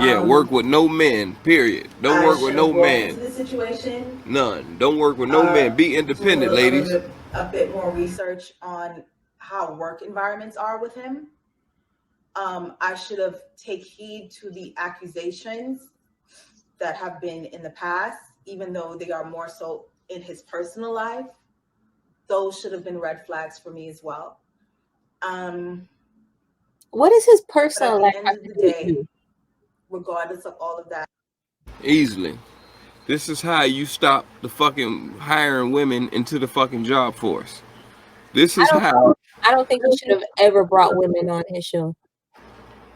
Yeah, work with no men. Period. Don't I work with should have no walked into man. the situation, None. Don't work with no man. Be doing independent, a ladies. little bit, a bit more research on how work environments are with him. I should have take heed to the accusations that have been in the past, even though they are more so in his personal life. Those should have been red flags for me as well. Um, What does his but at personal the life end have of to the do with day, you? regardless of all of that, Easily. This is how you stop the fucking hiring women into the fucking job force. This I is don't. how. I don't think he should have ever brought women on his show.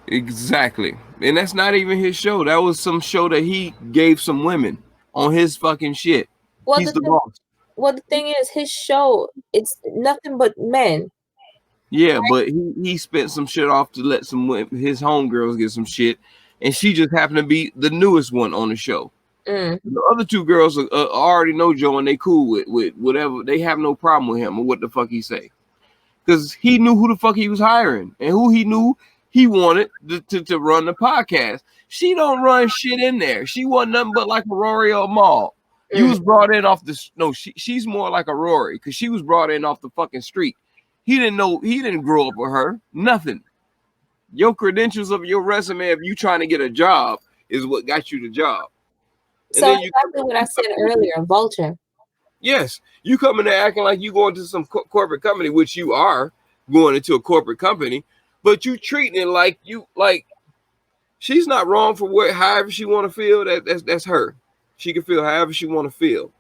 Exactly. And that's not even his show. That was some show that he gave some women on his fucking shit. Well, He's the the thing, boss. well, the thing is, his show, it's nothing but men. Yeah, but he spent some shit off to let his homegirls get some shit, and she just happened to be the newest one on the show. Mm. The other two girls already know Joe, and they cool with whatever. They have no problem with him or what the fuck he say, because he knew who the fuck he was hiring and who he knew he wanted to run the podcast. She don't run shit in there. She wasn't nothing but like a Rory or a Maul. You Mm. was brought in off the no. She's more like a Rory because she was brought in off the fucking street. He didn't know. He didn't grow up with her. Nothing. Your credentials of your resume of you trying to get a job is what got you the job. And So then you exactly what I said earlier, vulture. yes, you come in there acting like you going to some corporate company, which you are going into a corporate company, but you treating it like you like she's not wrong for what however she want to feel. That's her. She can feel however she want to feel.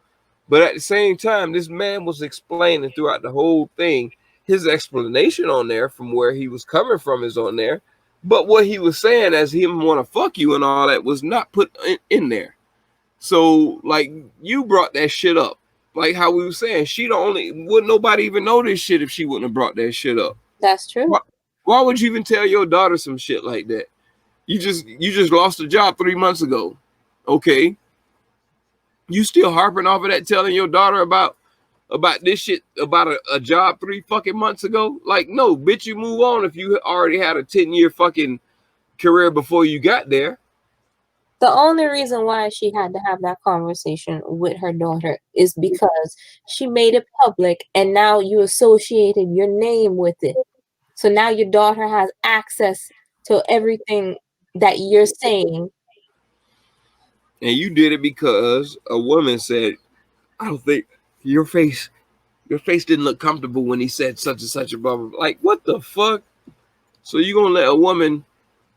But at the same time, this man was explaining throughout the whole thing. His explanation on there from where he was coming from is on there. But what he was saying as him want to fuck you and all that was not put in there. So like you brought that shit up. Like how we were saying, she the only wouldn't nobody even know this shit if she wouldn't have brought that shit up. That's true. Why would you even tell your daughter some shit like that? You just lost a job 3 months ago. Okay. You still harping off of that, telling your daughter about this shit about a job 3 fucking months ago? Like, no, bitch, you move on if you already had a 10-year fucking career before you got there. The only reason why she had to have that conversation with her daughter is because she made it public and now you associated your name with it. So now your daughter has access to everything that you're saying. And you did it because a woman said, I don't think your face didn't look comfortable when he said such and such a blah, blah, blah. Like, what the fuck? So you gonna let a woman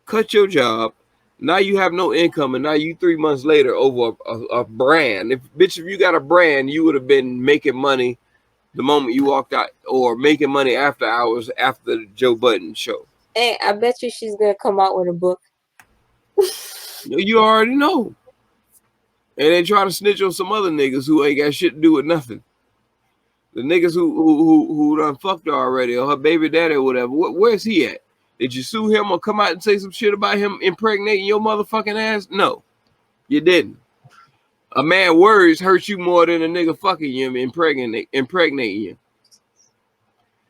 cut your job? Now you have no income, and now you 3 months later over a brand. If you got a brand, you would have been making money the moment you walked out, or making money after hours after the Joe Budden show. Hey, I bet you she's gonna come out with a book. You already know. And then try to snitch on some other niggas who ain't got shit to do with nothing. The niggas who done fucked her already, or her baby daddy or whatever. Where's he at? Did you sue him or come out and say some shit about him impregnating your motherfucking ass? No, you didn't. A man words hurt you more than a nigga fucking you and impregnating you.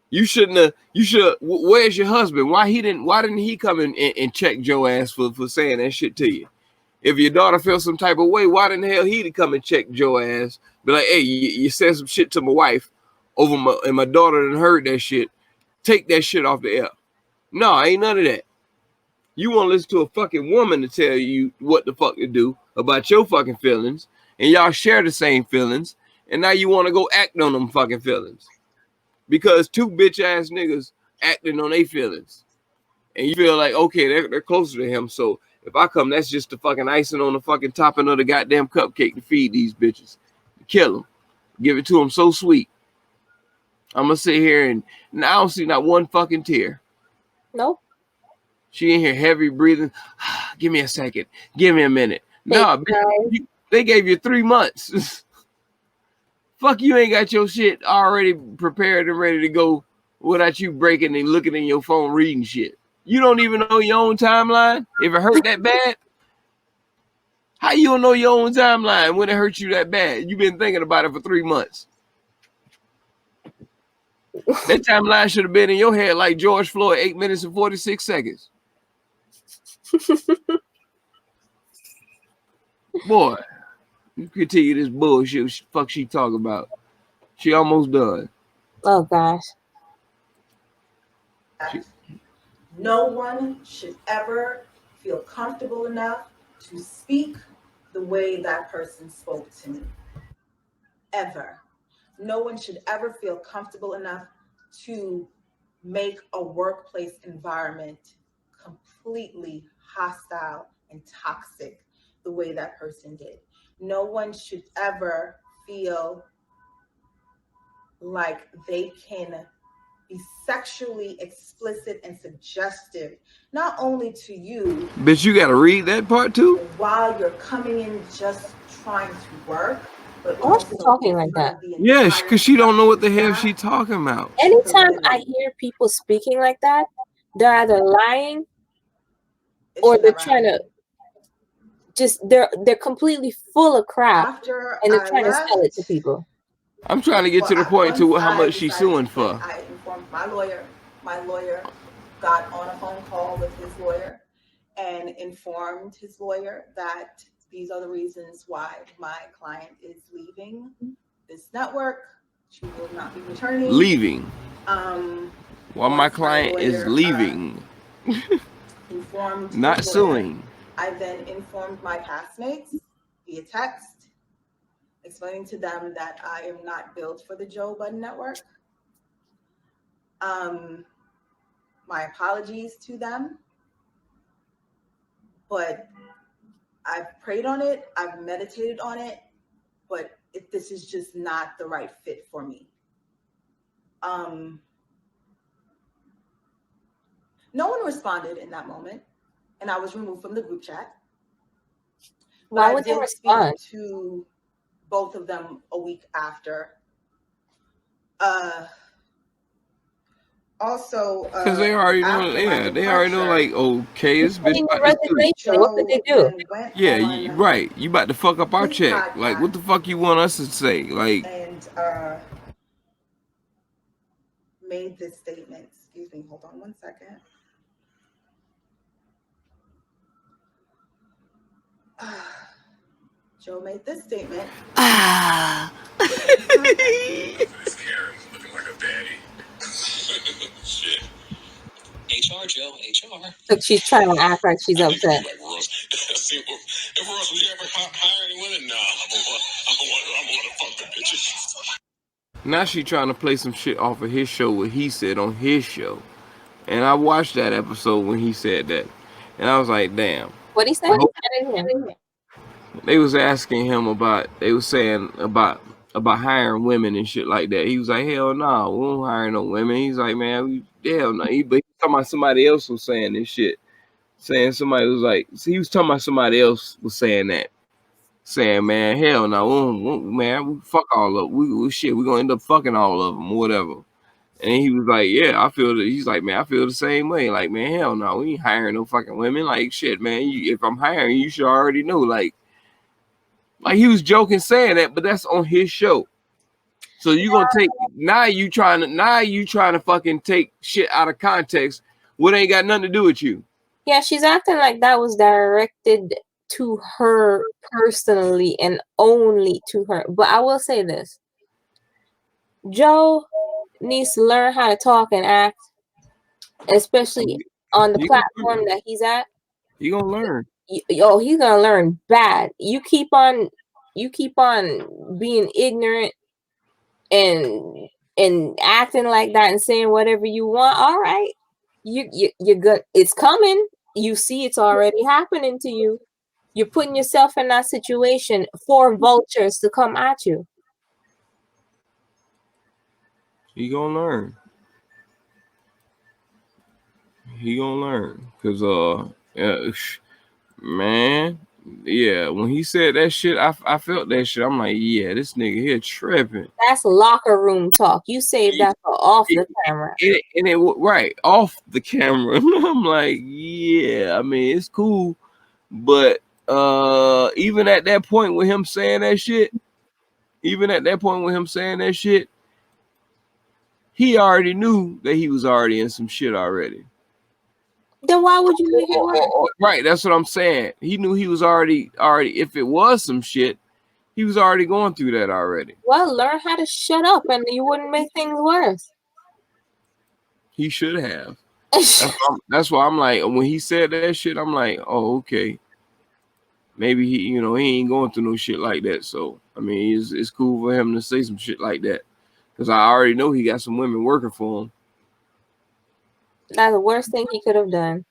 You shouldn't have. You should. Where's your husband? Why didn't he come and check Joe ass for saying that shit to you? If your daughter feels some type of way, why the hell he come and check Joe ass? Be like, hey, you said some shit to my wife and my daughter done heard that shit. Take that shit off the air. No, ain't none of that. You want to listen to a fucking woman to tell you what the fuck to do about your fucking feelings, and y'all share the same feelings, and now you want to go act on them fucking feelings because two bitch ass niggas acting on their feelings, and you feel like okay, they're closer to him, so if I come, that's just the fucking icing on the fucking topping of the goddamn cupcake to feed these bitches, kill them, give it to them so sweet. I'm gonna sit here and I don't see not one fucking tear. Nope. She in here heavy breathing. Give me a second. Give me a minute. Take Nah, bitch, they gave you 3 months. Fuck, you ain't got your shit already prepared and ready to go without you breaking and looking in your phone reading shit. You don't even know your own timeline? If it hurt that bad? How you don't know your own timeline when it hurt you that bad? You've been thinking about it for 3 months. That timeline should have been in your head like George Floyd, 8 minutes and 46 seconds. Boy, you continue this bullshit. What the fuck she talking about? She almost done. Oh gosh. She, No one should ever feel comfortable enough to speak the way that person spoke to me. Ever. No one should ever feel comfortable enough to make a workplace environment completely hostile and toxic the way that person did. No one should ever feel like they can be sexually explicit and suggestive, not only to you, bitch, you gotta read that part too? while you're coming in just trying to work, but Why is she also talking in like front that? of the Yeah, entire because she don't know what the hell staff she talking about. Anytime I prohibited. hear people speaking like that, they're either lying It or should they're never trying to happen. just they're completely full of crap After and they're I trying to sell it to left, people. I'm trying to get to the point to once how I much she's decided suing to quit, for. I informed my lawyer. My lawyer got on a phone call with his lawyer and informed his lawyer that these are the reasons why my client is leaving this network. She will not be returning. Leaving. While my Once client is lawyer, leaving. informed Not his lawyer, suing. I then informed my castmates via text, explaining to them that I am not built for the Joe Budden Network. My apologies to them, but I've prayed on it, I've meditated on it, but this is just not the right fit for me. No one responded in that moment, and I was removed from the group chat. Why would they respond? Speak to both of them a week after. Also, because they already know, yeah, they already know, like, okay, this bitch about to sue. What could they do? Yeah, right. You about to fuck up our check. Like, what the fuck you want us to say? Like, and made this statement. Excuse me, hold on one second. Joe made this statement. Looking like a baddie. Shit. HR, Joe, HR. So she's trying to act like she's upset. Like Ross. If Ross, would you ever hire any women? No, I'm gonna fuck the bitches. now she trying to play some shit off of his show, what he said on his show. And I watched that episode when he said that. And I was like, damn. What he said? They was asking him about, they was saying about hiring women and shit like that. He was like, hell no, nah, we don't hire no women. He's like, man, hell no. But he was talking about somebody else was saying this shit. Saying somebody was like, he was talking about somebody else was saying that. Saying, man, hell no, man, we fuck all of them. We shit, we're gonna end up fucking all of them or whatever. And he was like, yeah, I feel that. He's like, man, I feel the same way. Like, man, hell no, we ain't hiring no fucking women. Like, shit, man, if I'm hiring, you should already know. Like he was joking saying that, but that's on his show. So you gonna take now you trying to fucking take shit out of context. What ain't got nothing to do with you? Yeah, she's acting like that was directed to her personally and only to her. But I will say this. Joe needs to learn how to talk and act, especially on the platform that he's at. He gonna learn. Yo, he's gonna learn bad. You keep on being ignorant and acting like that and saying whatever you want. All right, you're good. It's coming. You see, it's already happening to you. You're putting yourself in that situation for vultures to come at you. He gonna learn. He gonna learn. Cause man, yeah, when he said that shit, I felt that shit. I'm like, yeah, this nigga here tripping. That's locker room talk. You save that for off the camera. And it right off the camera. I'm like, yeah, I mean, it's cool, but even at that point with him saying that shit, he already knew that he was already in some shit already. Then why would you make it work? Right, that's what I'm saying. He knew he was already. If it was some shit, he was already going through that already. Well, learn how to shut up, and you wouldn't make things worse. He should have. That's why I'm like, when he said that shit, I'm like, oh, okay. Maybe he ain't going through no shit like that. So I mean, it's cool for him to say some shit like that, because I already know he got some women working for him. That's the worst thing he could have done.